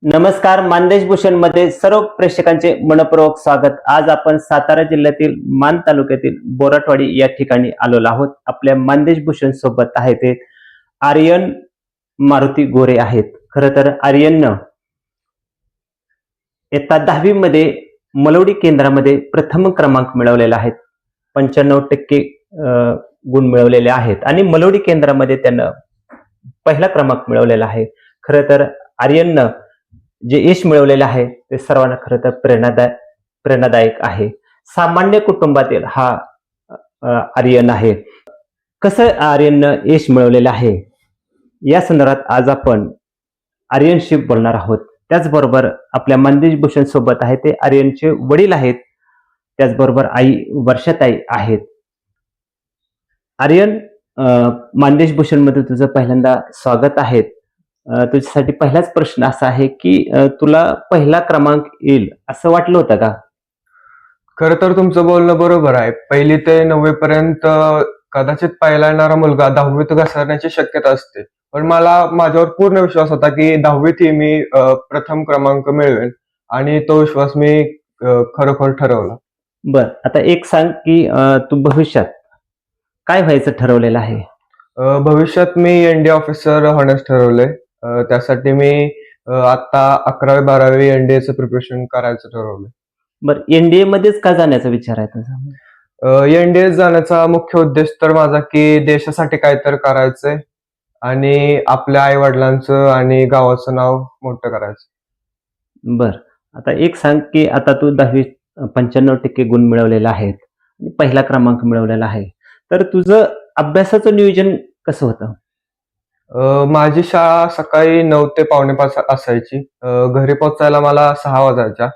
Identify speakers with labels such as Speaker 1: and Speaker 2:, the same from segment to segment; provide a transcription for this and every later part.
Speaker 1: नमस्कार. मानदेश भूषण मध्ये सर्व प्रेक्षकांचे मनपूर्वक स्वागत. आज आपण सातारा जिल्ह्यातील मान तालुक्यातील बोराटवाडी या ठिकाणी आलेलो आहोत. आपल्या मानदेश भूषण सोबत आहे ते आर्यन मारुती गोरे आहेत. खरं तर आर्यननं इयत्ता 10वी मध्ये मलवडी केंद्रामध्ये प्रथम क्रमांक मिळवलेला आहे. 95% गुण मिळवलेले आहेत आणि मलवडी केंद्रामध्ये त्यानं पहिला क्रमांक मिळवलेला आहे. खरं तर आर्यननं जे यश मिळवलेलं आहे ते सर्वांना खरं तर प्रेरणादायक आहे. सामान्य कुटुंबातील हा आर्यन आहे. कसं आर्यननं यश मिळवलेलं आहे या संदर्भात आज आपण आर्यनशी बोलणार आहोत. त्याचबरोबर आपल्या मानदेश भूषण सोबत आहे ते आर्यनचे वडील आहेत. त्याचबरोबर आई वर्षाताई आहेत. आर्यन, मानदेश भूषण मध्ये तुझं पहिल्यांदा स्वागत आहे. तुझ्यासाठी पहिलाच प्रश्न असा आहे की तुला पहिला क्रमांक येईल असं वाटलं होतं का?
Speaker 2: खरं तर तुमचं बोलणं बरोबर आहे. 1ली ते 9वी पर्यंत कदाचित पहिला येणारा मुलगा 10वीत घसरण्याची शक्यता असते. पण मला माझ्यावर पूर्ण विश्वास होता की 10वीतही मी प्रथम क्रमांक मिळवेन आणि तो विश्वास मी खरोखर ठरवला.
Speaker 1: बर, आता एक सांग की तू भविष्यात काय व्हायचं ठरवलेलं आहे?
Speaker 2: भविष्यात मी एनडीए ऑफिसर होण्यास ठरवलंय. त्यासाठी मी आता 11वी 12वी एनडीएचं प्रिपरेशन करायचं ठरवलंय.
Speaker 1: बर, एनडीए मध्येच का जाण्याचा विचार आहे तुझा?
Speaker 2: एनडीए जाण्याचा मुख्य उद्देश तर माझा की देशासाठी काहीतरी करायचंय आणि आपल्या आई वडिलांचं आणि गावाचं नाव मोठं करायचं.
Speaker 1: बर, आता एक सांग की आता तू 10वी 95% गुण मिळवलेला आहेत, पहिला क्रमांक मिळवलेला आहे, तर तुझं अभ्यासाचं नियोजन कसं होतं?
Speaker 2: माझी शाळा सकाळी 9 ते 4:45 असायची. घरी पोहोचायला मला 6 वाजायच्या.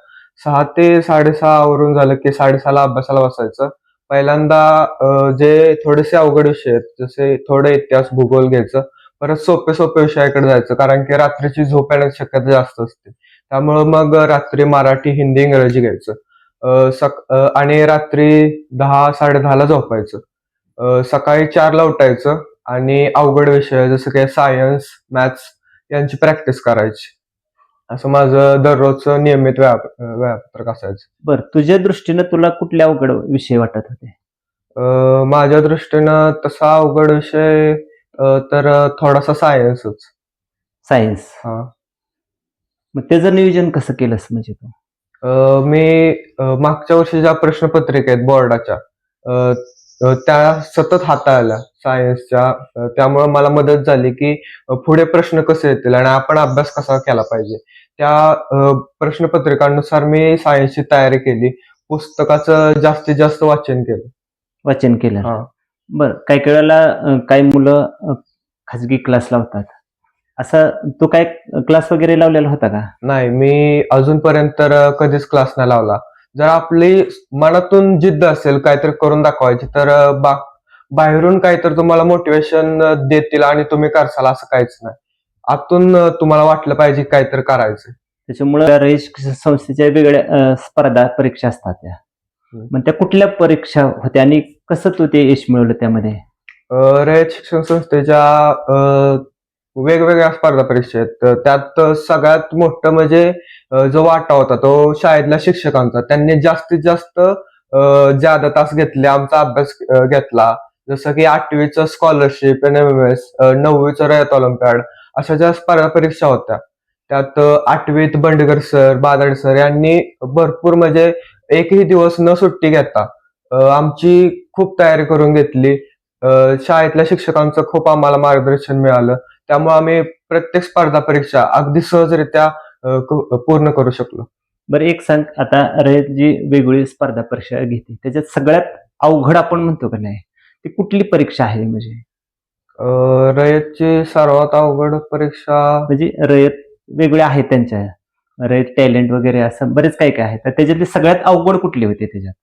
Speaker 2: 6 ते 6:30 आवरून झालं की 6:30ला अभ्यासाला बसायचं. पहिल्यांदा जे थोडेसे अवघड विषय आहेत, जसे थोडे इतिहास, भूगोल घ्यायचं. परत सोपे विषयाकडे जायचं, कारण की रात्रीची झोप येण्याची शक्यता जास्त असते. त्यामुळं मग रात्री मराठी, हिंदी, इंग्रजी घ्यायचं. आणि रात्री 10, 10:30ला झोपायचं. सकाळी 4ला उठायचं आणि अवघड विषय जसं काही सायन्स, मॅथ्स यांची प्रॅक्टिस करायची. असं माझं दररोजचं नियमित वेळापत्रक असायचं.
Speaker 1: बर, तुझ्या दृष्टीनं तुला कुठले अवघड विषय वाटत होते?
Speaker 2: माझ्या दृष्टीनं तसा अवघड विषय तर थोडासा सायन्सच.
Speaker 1: सायन्स.
Speaker 2: हां.
Speaker 1: मग त्याचं नियोजन कसं केलंस म्हणजे तू?
Speaker 2: मी मागच्या वर्षी ज्या प्रश्नपत्रिका आहेत बोर्डाच्या अ, अ, त्या सतत हाताळल्या सायन्सच्या. त्यामुळे मला मदत झाली की पुढे प्रश्न कसे येतील आणि आपण अभ्यास कसा केला पाहिजे. त्या प्रश्नपत्रिकांनुसार मी सायन्सची तयारी केली. पुस्तकाचं जास्तीत जास्त वाचन केलं.
Speaker 1: वाचन केलं.
Speaker 2: हां.
Speaker 1: बर, काही वेळेला काही मुलं खाजगी क्लास लावतात. असं तू काय क्लास वगैरे लावलेला होता का?
Speaker 2: नाही, मी अजूनपर्यंत तर कधीच क्लास नाही लावला. जर आपली मनातून जिद्द असेल काहीतरी करून दाखवायची, तर बाहेरून काहीतरी तुम्हाला मोटिवेशन देतील आणि तुम्ही करसाल असं काहीच नाही. आतून तुम्हाला वाटलं पाहिजे काहीतरी करायचं.
Speaker 1: त्याच्यामुळे रयत शिक्षण संस्थेच्या वेगळ्या स्पर्धा परीक्षा असतात त्या.
Speaker 2: हं.
Speaker 1: मग त्या कुठल्या परीक्षा होत्या आणि कसं तू ते यश मिळवलं त्यामध्ये?
Speaker 2: रयत शिक्षण संस्थेच्या वेगवेगळ्या स्पर्धा परीक्षा आहेत. तर त्यात सगळ्यात मोठं म्हणजे जो वाटा होता तो शाळेतल्या शिक्षकांचा. त्यांनी जास्तीत जास्त ज्यादा तास घेतले, आमचा अभ्यास घेतला. जसं की 8वीचं स्कॉलरशिप, एनएमएमएस, 9वीचं रयत ऑलिम्पियाड अशा ज्या स्पर्धा परीक्षा होत्या. त्यात 8वीत बंडगर सर, बादड सर यांनी भरपूर म्हणजे एकही दिवस न सुट्टी घेता आमची खूप तयारी करून घेतली. शाळेतल्या शिक्षकांचं खूप आम्हाला मार्गदर्शन मिळालं. त्यामुळे आम्ही प्रत्येक स्पर्धा परीक्षा अगदी सहजरित्या पूर्ण करू शकलो.
Speaker 1: बरं, एक सांग, आता रयत जी वेगवेगळी स्पर्धा परीक्षा घेते त्याच्यात सगळ्यात अवघड आपण म्हणतो का नाही, ती कुठली परीक्षा आहे म्हणजे?
Speaker 2: रयतची सर्वात अवघड परीक्षा
Speaker 1: म्हणजे रयत वेगळे आहेत त्यांच्या, रयत टॅलेंट वगैरे असं बरेच काही काय आहे, तर त्याच्यातली सगळ्यात अवघड कुठली होती त्याच्यात?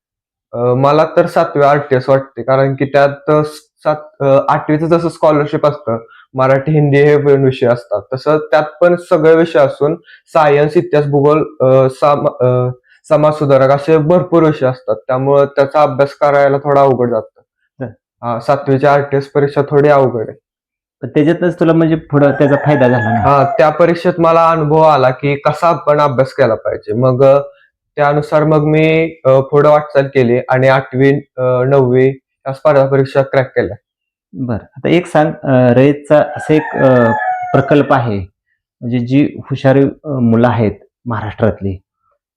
Speaker 2: मला तर 7वी आरटीएस वाटते, कारण की त्यात 8वीचं जसं स्कॉलरशिप असतं, मराठी, हिंदी हे विषय असतात. तसं त्यात पण सगळे विषय असून सायन्स, इतिहास, भूगोल, समाज सुधारक असे भरपूर विषय असतात. त्यामुळं त्याचा अभ्यास करायला थोडा अवघड जातं.
Speaker 1: हं.
Speaker 2: 7वीची आरटीएस परीक्षा थोडी अवघड आहे.
Speaker 1: पण त्याच्यातच तुला म्हणजे पुढं त्याचा फायदा झाला ना.
Speaker 2: हा, त्या परीक्षेत मला अनुभव आला की कसा आपण अभ्यास केला पाहिजे. मग त्यानुसार मग मी पुढे वाटचाल केली आणि 8वी 9वी या स्पर्धा परीक्षा क्रॅक केल्या.
Speaker 1: बरं. आता एक सांग, रयतचा असा एक प्रकल्प आहे, म्हणजे जी हुशार मुलं आहेत महाराष्ट्रातली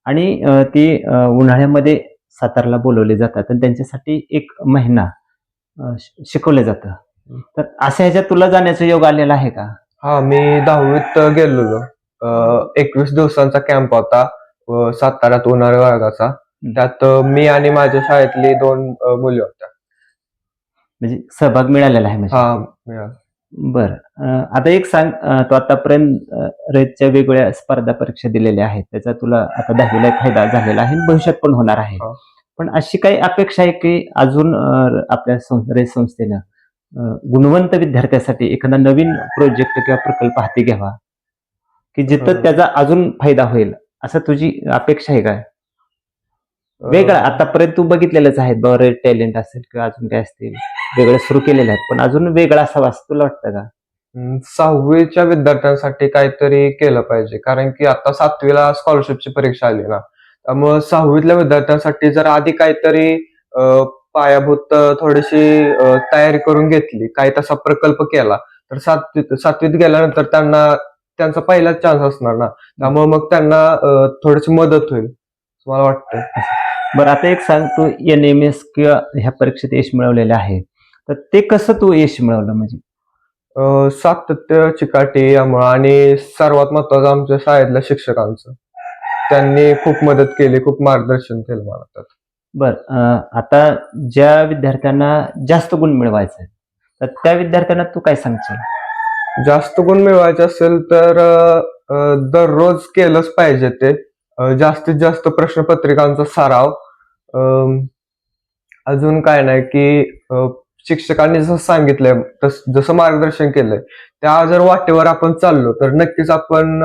Speaker 1: आणि ती उन्हाळ्यामध्ये सातारला बोलवले जातात आणि त्यांच्यासाठी 1 महिना शिकवलं जातं. तर अशा ह्याच्यात तुला जाण्याचा योग आलेला आहे का?
Speaker 2: हा, मी 10वीत गेलेलो. 21 दिवसांचा कॅम्प होता साताऱ्यात उन्हाळी वर्गाचा. त्यात मी आणि माझ्या शाळेतली 2 मुली होत्या.
Speaker 1: म्हणजे सहभाग मिळालेला आहे म्हणजे.
Speaker 2: हा, मिळाला.
Speaker 1: बरं. आता एक सांग, तू आतापर्यंत रयतच्या वेगवेगळ्या स्पर्धा परीक्षा दिलेल्या आहेत. त्याचा तुला आता 10वीला फायदा झालेला आहे आणि भविष्यात पण होणार आहे.
Speaker 2: हा.
Speaker 1: पण अशी काही अपेक्षा आहे की अजून आपल्या रयत संस्थेनं गुणवंत विद्यार्थ्यासाठी एखादा नवीन प्रोजेक्ट किंवा प्रकल्प हाती घ्यावा, की जिथं त्याचा अजून फायदा होईल, असं तुझी अपेक्षा आहे का? वेगळा आतापर्यंत तू बघितलेलंच आहेत, बरेच टॅलेंट असेल किंवा अजून काय असतील, वेगळे सुरू केलेले आहेत, पण अजून वेगळा असावा असं तुला वाटतं का?
Speaker 2: 6वीच्या विद्यार्थ्यांसाठी काहीतरी केलं पाहिजे. कारण की आता 7वीला स्कॉलरशिपची परीक्षा आली ना, त्यामुळे 6वीतल्या विद्यार्थ्यांसाठी जर आधी काहीतरी पायाभूत थोडीशी तयारी करून घेतली, काही तसा प्रकल्प केला, तर 7वीत गेल्यानंतर त्यांना त्यांचा पहिलाच चान्स असणार ना. त्यामुळे मग त्यांना थोडीशी मदत होईल असं मला वाटतं.
Speaker 1: बरं, आता एक सांग, तू NMS किंवा ह्या परीक्षेत यश मिळवलेलं आहे, तर ते कसं तू यश मिळवलं म्हणजे?
Speaker 2: सातत्य, चिकाटी यामुळं आणि सर्वात महत्वाचं आमच्या शाळेतल्या शिक्षकांचं. त्यांनी खूप मदत केली, खूप मार्गदर्शन केलं मला त्यात.
Speaker 1: बरं, आता ज्या विद्यार्थ्यांना जास्त गुण मिळवायचे आहेत, तर त्या विद्यार्थ्यांना तू काय सांगशील?
Speaker 2: जास्त गुण मिळवायचे असेल तर दररोज केलंच पाहिजे ते. जास्तीत जास्त प्रश्नपत्रिकांचा सराव. अजून काय नाही की शिक्षकांनी जसं सांगितलंय, जसं मार्गदर्शन केलंय, त्या जर वाटेवर आपण चाललो तर नक्कीच आपण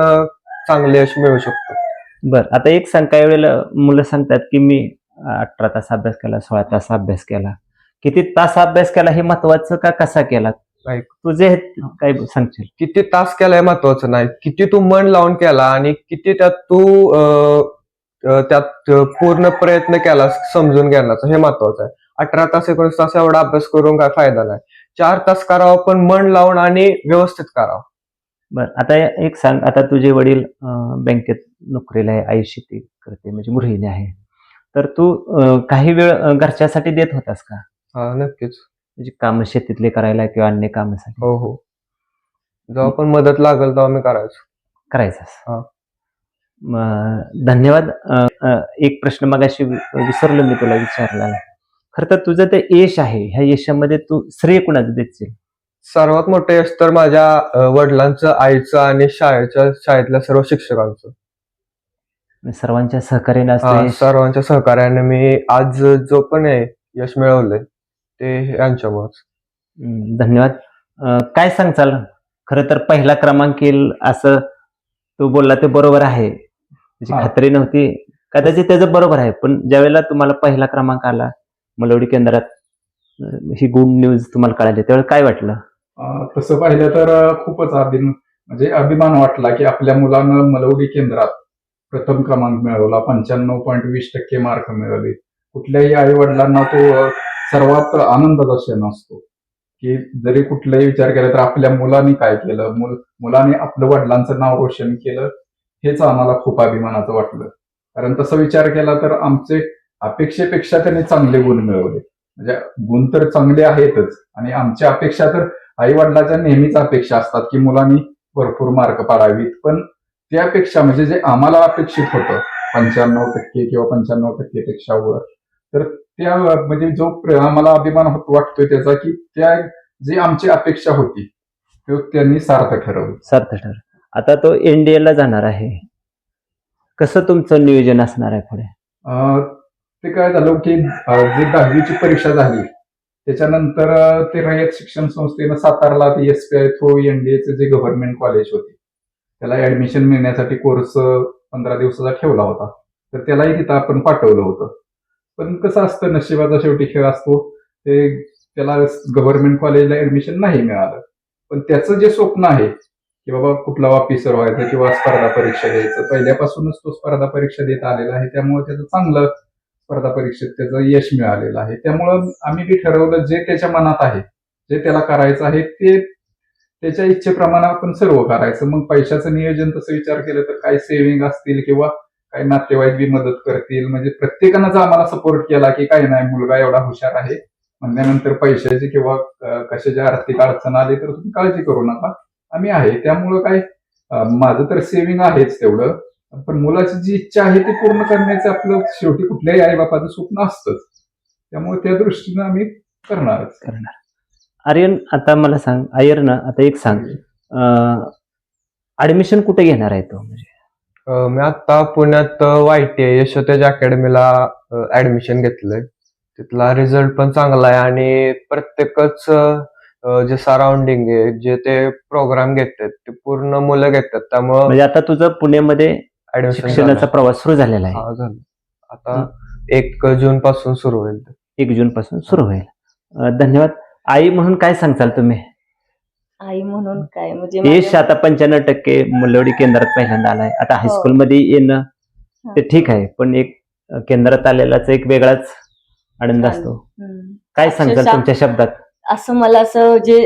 Speaker 2: चांगले यश मिळवू शकतो.
Speaker 1: बरं, आता एक सांग, काही वेळेला मुलं सांगतात की मी 18 तास अभ्यास केला, 16 तास अभ्यास केला. किती तास अभ्यास केला हे महत्वाचं का कसा केला?
Speaker 2: Right.
Speaker 1: तुझे हे काय सांगशील?
Speaker 2: किती तास केलाय महत्वाचं नाही, किती तू मन लावून केला आणि किती त्यात तू त्यात पूर्ण प्रयत्न केला समजून घेण्याचा, हे महत्वाचं आहे. 18 तास 19 तास एवढा अभ्यास करून काय फायदा नाही. 4 तास करावं, पण मन लावून आणि व्यवस्थित करावं.
Speaker 1: बरं, आता एक सांग, आता तुझे वडील बँकेत नोकरीला आहे, आई शेती करते म्हणजे गृहिणी आहे. तर तू काही वेळ घरच्यासाठी देत होतास का?
Speaker 2: हा, नक्कीच.
Speaker 1: म्हणजे कामं शेतीतले करायला किंवा अन्य कामासाठी
Speaker 2: हो, हो. जेव्हा पण मदत लागेल तेव्हा मी करायचो.
Speaker 1: करायचास?
Speaker 2: हा.
Speaker 1: धन्यवाद. एक प्रश्न मगाशी विसरलो मी तुला विचारलेला. खरं तर तुझं ते यश आहे, ह्या यशामध्ये तू श्रेय कुणाचं देशील?
Speaker 2: सर्वात मोठं यश तर माझ्या वडिलांचं, आईचं आणि शाळेतल्या सर्व शिक्षकांचं.
Speaker 1: सर्वांच्या सहकार्याने असतं
Speaker 2: हा,
Speaker 1: यश.
Speaker 2: सर्वांच्या सहकार्याने मी आज जो पण आहे यश मिळवलंय ते यांच्यामुळेच.
Speaker 1: धन्यवाद. काय सांगचाल? खरं तर पहिला क्रमांक येईल असं तू बोलला ते बरोबर आहे. त्याची
Speaker 3: हा.
Speaker 1: खात्री नव्हती. कदाचित त्याचं बरोबर आहे. पण ज्यावेळेला तुम्हाला पहिला क्रमांक आला, मलवडी केंद्रात ही गुड न्यूज तुम्हाला कळाली, त्यावेळेला काय वाटलं?
Speaker 3: तसं पाहिलं तर खूपच अभिमान वाटला की आपल्या मुलानं मलवडी केंद्रात प्रथम क्रमांक मिळवला, 95.20% मार्क मिळवले. कुठल्याही आई वडिलांना तो सर्वात आनंदाचा क्षण असतो की जरी कुठलाही विचार केला तर आपल्या मुलांनी काय केलं, मुलाने आपलं वडिलांचं नाव रोशन केलं, हेच आम्हाला खूप अभिमानाचं वाटलं. कारण तसा विचार केला तर आमचे अपेक्षेपेक्षा त्यांनी चांगले गुण मिळवले. म्हणजे गुण तर चांगले आहेतच आणि आमच्या अपेक्षा तर आई वडिलांच्या नेहमीच अपेक्षा असतात की मुलांनी भरपूर मार्क पाडावीत, पण त्यापेक्षा म्हणजे जे आम्हाला अपेक्षित होतं 95% किंवा 95% पेक्षा वर, तर त्या म्हणजे जो आम्हाला अभिमान वाटतोय त्याचा की त्या जी आमची अपेक्षा होती तो त्यांनी सार्थ ठरवलं.
Speaker 1: सार्थ ठरलं. आता तो NDA जाणार आहे. कसं तुमचं नियोजन असणार आहे पुढे?
Speaker 3: ते काय झालं की जी 10वीची परीक्षा झाली त्याच्यानंतर ते रयत शिक्षण संस्थेनं सातारला SPI थ्रू NDAचं जे गव्हर्नमेंट कॉलेज होते त्याला ऍडमिशन मिळण्यासाठी कोर्स 15 दिवसाचा ठेवला होता. तर त्यालाही तिथं आपण पाठवलं होतं. पण कसं असतं, नशिबाचा शेवटी खेळ असतो, ते त्याला गव्हर्नमेंट कॉलेजला ऍडमिशन नाही मिळालं. पण त्याचं जे स्वप्न आहे की बाबा कुठला ऑफिसर व्हायचं किंवा स्पर्धा परीक्षा द्यायचं, पहिल्यापासूनच तो स्पर्धा परीक्षा देत आलेला आहे. त्यामुळे त्याचं चांगलं स्पर्धा परीक्षेत त्याचं यश मिळालेलं आहे. त्यामुळं आम्ही बी ठरवलं जे त्याच्या मनात आहे, जे त्याला करायचं आहे ते त्याच्या इच्छेप्रमाणे आपण सर्व करायचं. मग पैशाचं नियोजन तसं विचार केलं तर काही सेव्हिंग असतील किंवा काही नातेवाईक बी मदत करतील. म्हणजे प्रत्येकानंच आम्हाला सपोर्ट केला की काही नाही, मुलगा एवढा हुशार आहे म्हणल्यानंतर पैशाची किंवा कशाची आर्थिक अडचण आली तर तुम्ही काळजी करू नका, आम्ही आहे. त्यामुळं काय माझं तर सेव्हिंग आहेच तेवढं, पण मुलाची जी इच्छा आहे ती पूर्ण करण्याचं आपलं शेवटी कुठल्याही आई बापाचं स्वप्न असतंच. त्यामुळे त्या दृष्टीनं आम्ही करणारच.
Speaker 1: आर्यन, आता मला सांग, आयरनं आता एक सांग, ऍडमिशन कुठे घेणार आहे तो? म्हणजे
Speaker 2: मी आता पुण्यात YTI यशोतेज अकॅडमीला ऍडमिशन घेतलंय. तिथला रिझल्ट पण चांगला आहे आणि प्रत्येकच जे सराउंडिंग आहे, जे ते प्रोग्राम घेतात ते पूर्ण मुलं घेतात. त्यामुळं
Speaker 1: म्हणजे आता तुझं पुण्यामध्ये
Speaker 2: ऍडमिशन
Speaker 1: शिक्षणाचा प्रवास सुरू झालेला आहे.
Speaker 2: झालं. आता 1 जून पासून सुरू होईल.
Speaker 1: 1 जून पासून सुरू होईल. धन्यवाद. आई म्हणून काय सांगताल तुम्ही?
Speaker 4: आई म्हणून काय म्हणजे
Speaker 1: यश
Speaker 4: माझ्या-
Speaker 1: आता 95% मुलवडी केंद्रात पहिल्यांदा आलाय. आता
Speaker 4: हो.
Speaker 1: हायस्कूलमध्ये येणं ते ठीक आहे, पण एक केंद्रात आलेलाच एक वेगळाच आनंद असतो.
Speaker 4: हम्म.
Speaker 1: काय सांगताल
Speaker 4: अक्षरशः-
Speaker 1: तुमच्या शब्दात?
Speaker 4: असं मला असं जे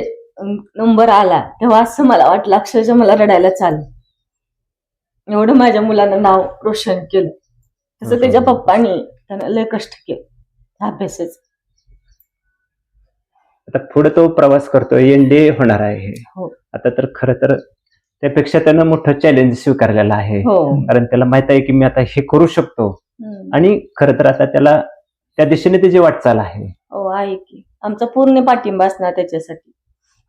Speaker 4: नंबर आला तेव्हा असं मला वाटलं अक्षरशः मला रडायला चाललं. एवढं माझ्या मुलानं नाव रोशन केलं. तसं त्याच्या पप्पानी त्यानं लय कष्ट केलं अभ्यासाचं.
Speaker 1: आता पुढे तो प्रवास करतोय, NDA होणार आहे.
Speaker 4: हो.
Speaker 1: आता तर खरं तर त्यापेक्षा त्यानं मोठं चॅलेंज स्वीकारलेलं आहे.
Speaker 4: हो.
Speaker 1: कारण त्याला माहित आहे की मी आता हे करू शकतो,
Speaker 4: हम्म.
Speaker 1: आणि खरं तर आता त्याला त्या दिशेने त्याची वाटचाल आहे.
Speaker 4: हो आहे की आमचा पूर्ण पाठिंबा असणार त्याच्यासाठी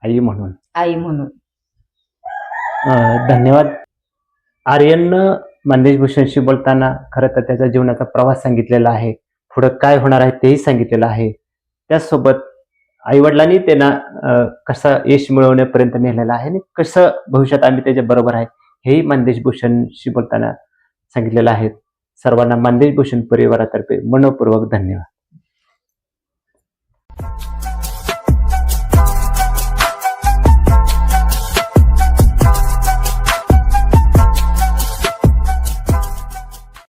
Speaker 1: आई म्हणून.
Speaker 4: आई म्हणून.
Speaker 1: धन्यवाद. आर्यननं मानदेश भूषणशी बोलताना खरं तर त्याच्या जीवनाचा प्रवास सांगितलेला आहे, पुढं काय होणार आहे तेही सांगितलेलं आहे. त्याचसोबत आईवडिलांनी त्यांना कसं यश मिळवण्यापर्यंत नेलेलं आहे आणि कसं भविष्यात आम्ही त्याच्या बरोबर आहे हेही मानदेश भूषणशी बोलताना सांगितलेलं आहे. सर्वांना मानदेश भूषण परिवारातर्फे मनपूर्वक धन्यवाद.